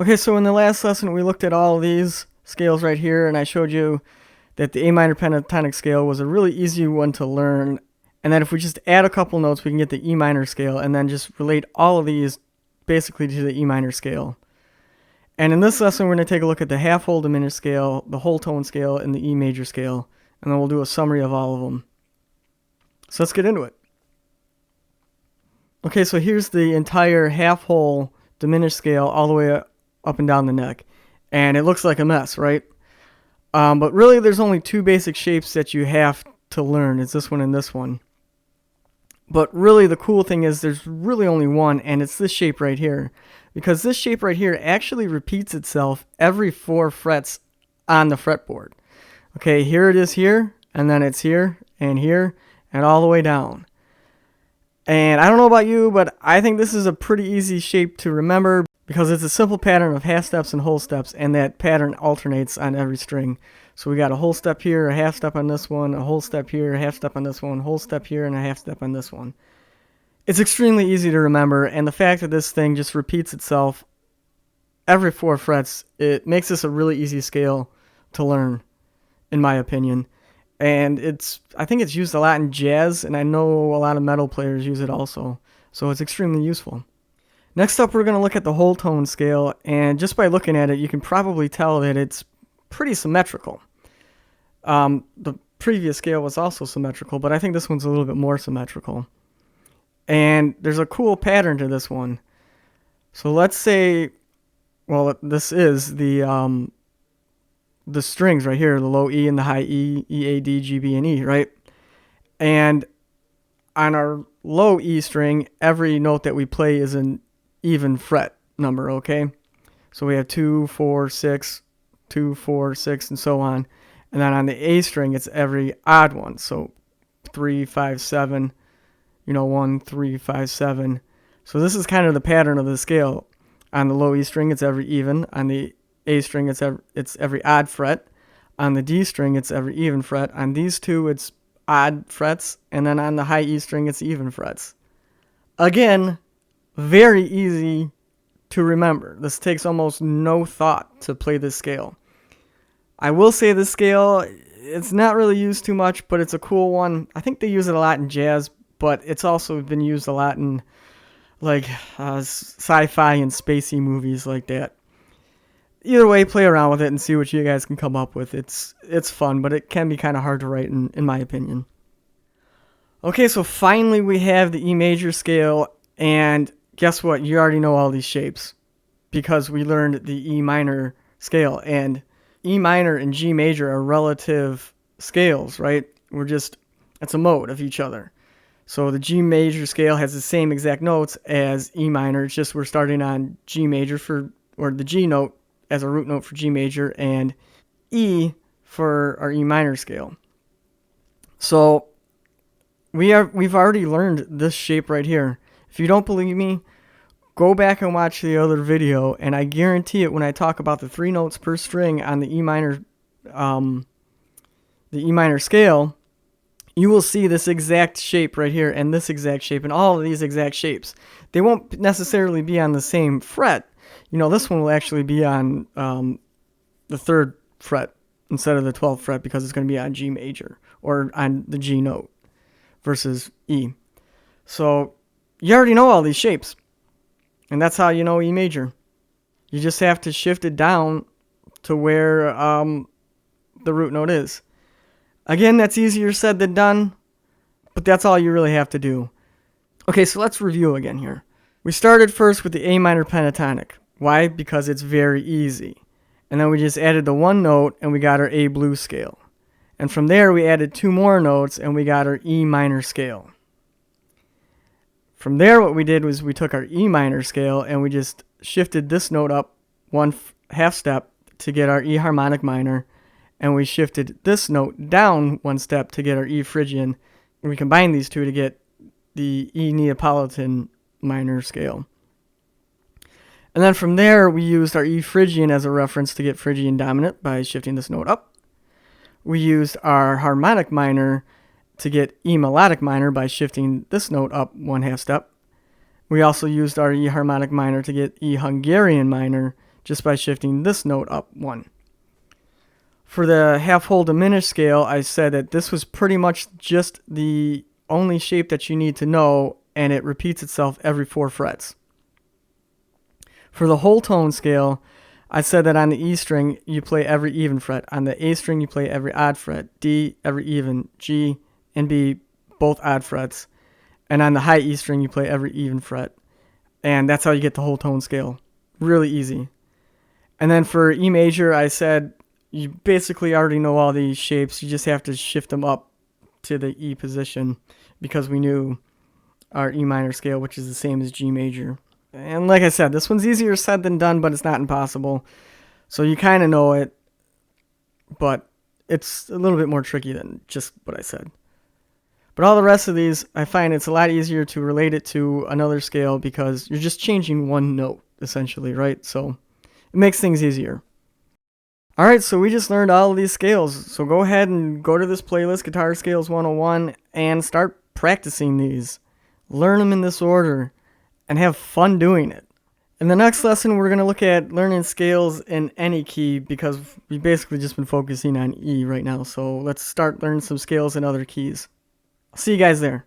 Okay, so in the last lesson we looked at all these scales right here, and I showed you that the A minor pentatonic scale was a really easy one to learn, and that if we just add a couple notes we can get the E minor scale, and then just relate all of these basically to the E minor scale. And in this lesson we're going to take a look at the half whole diminished scale, the whole tone scale, and the E major scale, and then we'll do a summary of all of them. So let's get into it. Okay, so here's the entire half whole diminished scale all the way up and down the neck, and it looks like a mess, right? But really there's only two basic shapes that you have to learn. It's this one and this one. But really the cool thing is there's really only one, and it's this shape right here, because this shape right here actually repeats itself every 4 frets on the fretboard. Okay, here it is here, and then it's here, and all the way down. And I don't know about you, but I think this is a pretty easy shape to remember because it's a simple pattern of half steps and whole steps, and that pattern alternates on every string. So we got a whole step here, a half step on this one, a whole step here, a half step on this one, whole step here, and a half step on this one. It's extremely easy to remember, and the fact that this thing just repeats itself every 4 frets, it makes this a really easy scale to learn, in my opinion. And I think it's used a lot in jazz, and I know a lot of metal players use it also. So it's extremely useful. Next up, we're going to look at the whole tone scale, and just by looking at it, you can probably tell that it's pretty symmetrical. The previous scale was also symmetrical, but I think this one's a little bit more symmetrical. And there's a cool pattern to this one. So let's say, well, this is the strings right here, the low E and the high E, E, A, D, G, B, and E, right? And on our low E string, every note that we play is an even fret number, okay? So we have 2, 4, 6, 2, 4, 6, and so on. And then on the A string, it's every odd one. So 3, 5, 7, 1, 3, 5, 7. So this is kind of the pattern of the scale. On the low E string, it's every even. On the A string, it's every odd fret. On the D string, it's every even fret. On these two, it's odd frets. And then on the high E string, it's even frets. Again, very easy to remember. This takes almost no thought to play this scale. I will say this scale, it's not really used too much, but it's a cool one. I think they use it a lot in jazz, but it's also been used a lot in like sci-fi and spacey movies like that. Either way, play around with it and see what you guys can come up with. It's fun, but it can be kind of hard to write in my opinion. Okay, so finally we have the E major scale, and guess what? You already know all these shapes because we learned the E minor scale, and E minor and G major are relative scales, right? It's a mode of each other. So the G major scale has the same exact notes as E minor. It's just we're starting on G major or the G note as a root note for G major, and E for our E minor scale. So we've already learned this shape right here. If you don't believe me, go back and watch the other video, and I guarantee it when I talk about the 3 notes per string on the E minor scale, you will see this exact shape right here and this exact shape and all of these exact shapes. They won't necessarily be on the same fret. This one will actually be on the 3rd fret instead of the 12th fret because it's going to be on G major or on the G note versus E. So you already know all these shapes, and that's how you know E major. You just have to shift it down to where the root note is. Again, that's easier said than done, but that's all you really have to do. Okay, so let's review again here. We started first with the A minor pentatonic. Why? Because it's very easy. And then we just added the 1 note and we got our A blues scale. And from there we added 2 more notes and we got our E minor scale. From there what we did was we took our E minor scale and we just shifted this note up 1 half step to get our E harmonic minor, and we shifted this note down 1 step to get our E Phrygian. And we combined these two to get the E Neapolitan minor scale. And then from there, we used our E Phrygian as a reference to get Phrygian dominant by shifting this note up. We used our harmonic minor to get E melodic minor by shifting this note up 1 half step. We also used our E harmonic minor to get E Hungarian minor just by shifting this note up one. For the half whole diminished scale, I said that this was pretty much just the only shape that you need to know, and it repeats itself every 4 frets. For the whole tone scale, I said that on the E string, you play every even fret. On the A string, you play every odd fret. D, every even. G and B, both odd frets. And on the high E string, you play every even fret. And that's how you get the whole tone scale. Really easy. And then for E major, I said you basically already know all these shapes. You just have to shift them up to the E position because we knew our E minor scale, which is the same as G major. And like I said, this one's easier said than done, but it's not impossible. So you kind of know it, but it's a little bit more tricky than just what I said. But all the rest of these, I find it's a lot easier to relate it to another scale because you're just changing one note, essentially, right? So it makes things easier. All right, so we just learned all of these scales. So go ahead and go to this playlist, Guitar Scales 101, and start practicing these. Learn them in this order and have fun doing it. In the next lesson, we're going to look at learning scales in any key because we've basically just been focusing on E right now. So let's start learning some scales in other keys. I'll see you guys there.